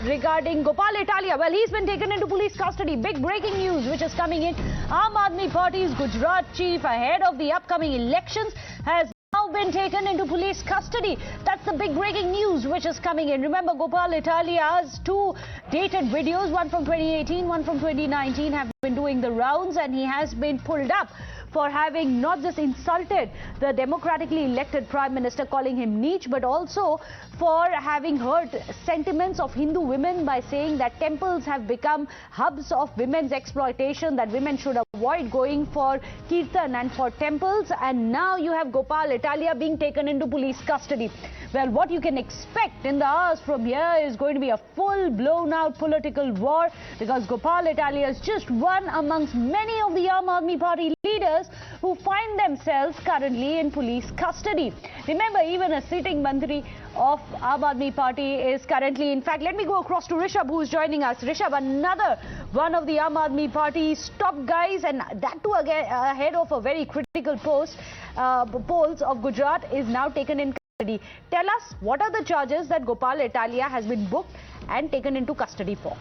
regarding Gopal Italia. Well, he's been taken into police custody. Big breaking news which is coming in. Aam Aadmi Party's Gujarat chief, ahead of the upcoming elections, has now been taken into police custody. That's the big breaking news which is coming in. Remember, Gopal Italia's two dated videos, one from 2018, one from 2019, have been doing the rounds, and he has been pulled up for having not just insulted the democratically elected Prime Minister, calling him neech, but also for having hurt sentiments of Hindu women by saying that temples have become hubs of women's exploitation, that women should avoid going for kirtan and for temples. And now you have Gopal Italia being taken into police custody. Well, what you can expect in the hours from here is going to be a full blown out political war, because Gopal Italia is just one amongst many of the Aam Aadmi Party leaders who find themselves currently in police custody. Remember, even a sitting Mantri of Aam Aadmi Party is currently, in fact, let me go across to Rishabh, who is joining us. Rishabh, another one of the Aam Aadmi Party's top guys, and that too again ahead of a very critical polls of Gujarat, is now taken in custody. Tell us, what are the charges that Gopal Italia has been booked and taken into custody for?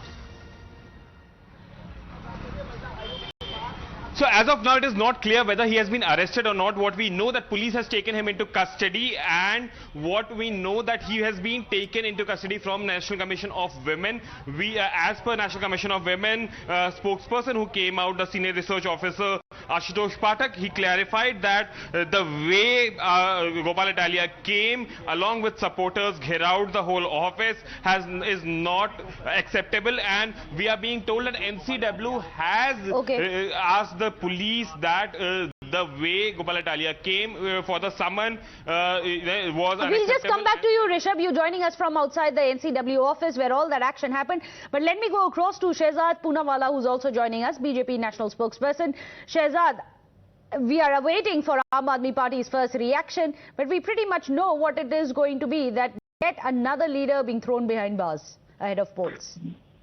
So as of now, it is not clear whether he has been arrested or not. What we know that police has taken him into custody, and what we know that he has been taken into custody from National Commission of Women. As per National Commission of Women spokesperson who came out, the senior research officer Ashutosh Pathak, he clarified that the way Gopal Italia came along with supporters, gherowed the whole office, is not acceptable, and we are being told that NCW has asked the police that the way Gopal Italia came for the summon was unacceptable. We'll just come back to you, Rishabh. You joining us from outside the NCW office where all that action happened. But let me go across to Shehzad Poonawala, who's also joining us, BJP national spokesperson. Shehzad, we are awaiting for Aam Aadmi Party's first reaction, but we pretty much know what it is going to be, that yet another leader being thrown behind bars ahead of polls.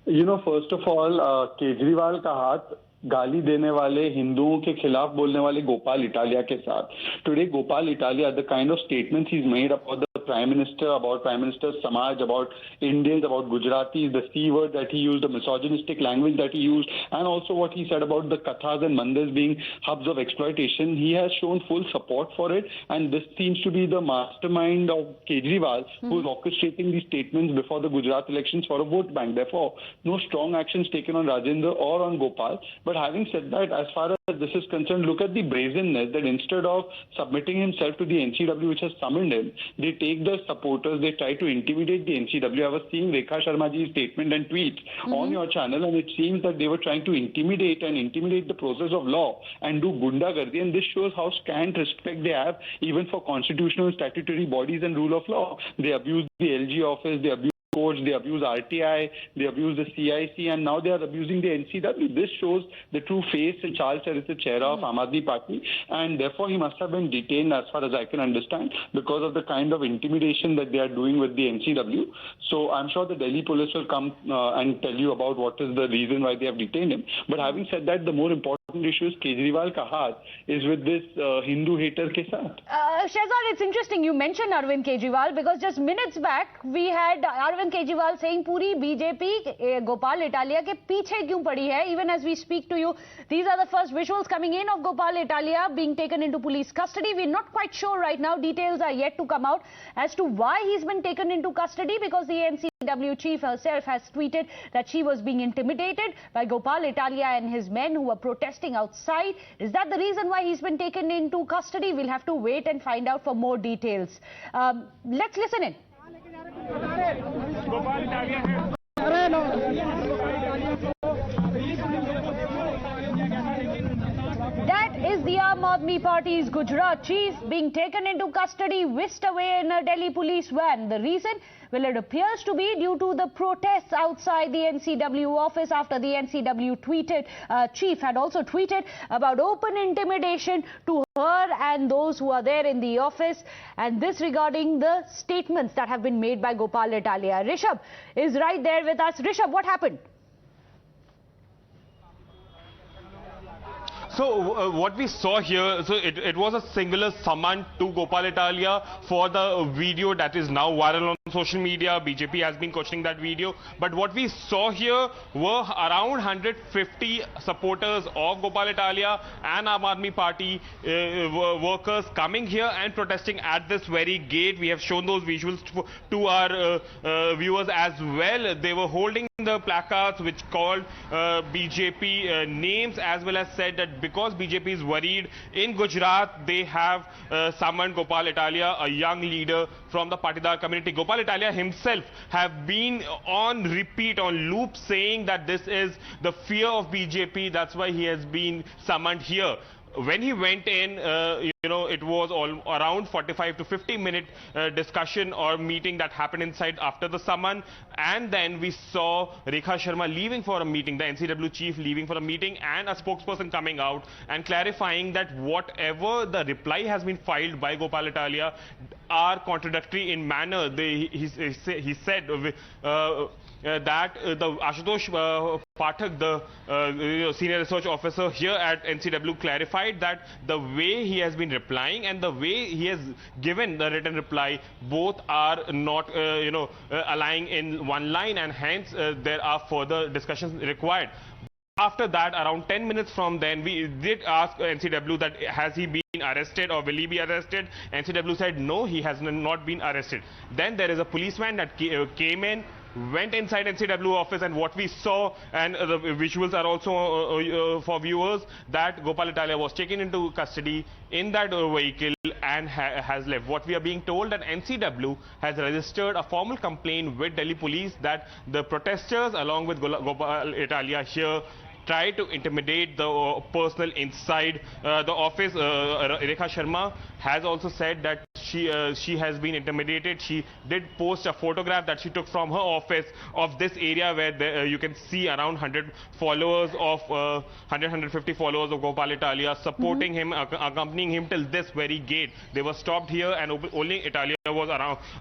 You know, first of all, Kejriwal का हाथ गाली देने वाले हिंदुओं के खिलाफ बोलने वाले गोपाल इटालिया के साथ. Today, Gopal Italia, the kind of statements he's made about the Prime Minister, about Prime Minister's Samaj, about Indians, about Gujaratis, the C word that he used, the misogynistic language that he used, and also what he said about the kathas and mandirs being hubs of exploitation, he has shown full support for it, and this seems to be the mastermind of Kejriwal, who is orchestrating these statements before the Gujarat elections for a vote bank. Therefore, no strong actions taken on Rajendra or on Gopal. But having said that, as far as this is concerned, look at the brazenness that instead of submitting himself to the NCW, which has summoned him, they take the supporters, they try to intimidate the NCW. I was seeing Rekha Sharmaji's statement and tweets on your channel, and it seems that they were trying to intimidate the process of law and do gundagardi, and this shows how scant respect they have even for constitutional statutory bodies and rule of law. They abuse the LG office, they abuse courts, they abuse RTI, they abuse the CIC, and now they are abusing the NCW. This shows the true face and Charles is the chair of Aam Aadmi Party, and therefore he must have been detained, as far as I can understand, because of the kind of intimidation that they are doing with the NCW. So I'm sure the Delhi police will come and tell you about what is the reason why they have detained him. But having said that, the more important issue is Kejriwal ka haath is with this Hindu hater ke saath. Shehzad, it's interesting you mentioned Arvind Kejriwal, because just minutes back we had Arvind Kejriwal saying पूरी BJP Gopal Italia के पीछे क्यों पड़ी है. Even as we speak to you, these are the first visuals coming in of Gopal Italia being taken into police custody. We're not quite sure right now. Details are yet to come out as to why he's been taken into custody, because the NCW chief herself has tweeted that she was being intimidated by Gopal Italia and his men who were protesting outside. Is that the reason why he's been taken into custody? We'll have to wait and find out for more details. Let's listen in. That is the Aam Aadmi Party's Gujarat chief being taken into custody, whisked away in a Delhi police van. The reason? Well, it appears to be due to the protests outside the NCW office after the NCW chief had also tweeted about open intimidation to her and those who are there in the office, and this regarding the statements that have been made by Gopal Italia. Rishabh is right there with us. Rishabh, what happened? What we saw here, it was a singular summon to Gopal Italia for the video that is now viral on social media. BJP has been questioning that video. But what we saw here were around 150 supporters of Gopal Italia and Aam Aadmi Party workers coming here and protesting at this very gate. We have shown those visuals to our viewers as well. They were holding the placards which called BJP names, as well as said that because BJP is worried in Gujarat, they have summoned Gopal Italia, a young leader from the Patidar community. Gopal Italia himself have been on repeat, on loop, saying that this is the fear of BJP. That's why he has been summoned here. When he went in, it was all around 45 to 50 minute discussion or meeting that happened inside after the summon. And then we saw Rekha Sharma leaving for a meeting, the NCW chief leaving for a meeting, and a spokesperson coming out and clarifying that whatever the reply has been filed by Gopal Italia are contradictory in manner. He said that the Ashutosh Pathak, the senior research officer here at NCW, clarified that the way he has been replying and the way he has given the written reply, both are not aligning in one line, and hence there are further discussions required. After that, around 10 minutes from then, we did ask NCW that has he been arrested or will he be arrested. NCW said no, he has not been arrested. Then there is a policeman that came in, went inside NCW office, and what we saw, and the visuals are also for viewers, that Gopal Italia was taken into custody in that vehicle and has left. What we are being told, that NCW has registered a formal complaint with Delhi police that the protesters along with Gopal Italia here try to intimidate the personnel inside the office. Rekha Sharma has also said that she has been intimidated. She did post a photograph that she took from her office of this area where you can see around 100 followers of 150 followers of Gopal Italia supporting him, accompanying him till this very gate. They were stopped here and only Italia was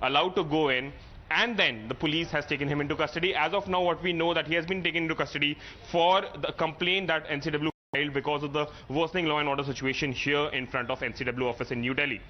allowed to go in. And then the police has taken him into custody. As of now, what we know, that he has been taken into custody for the complaint that NCW filed because of the worsening law and order situation here in front of NCW office in New Delhi.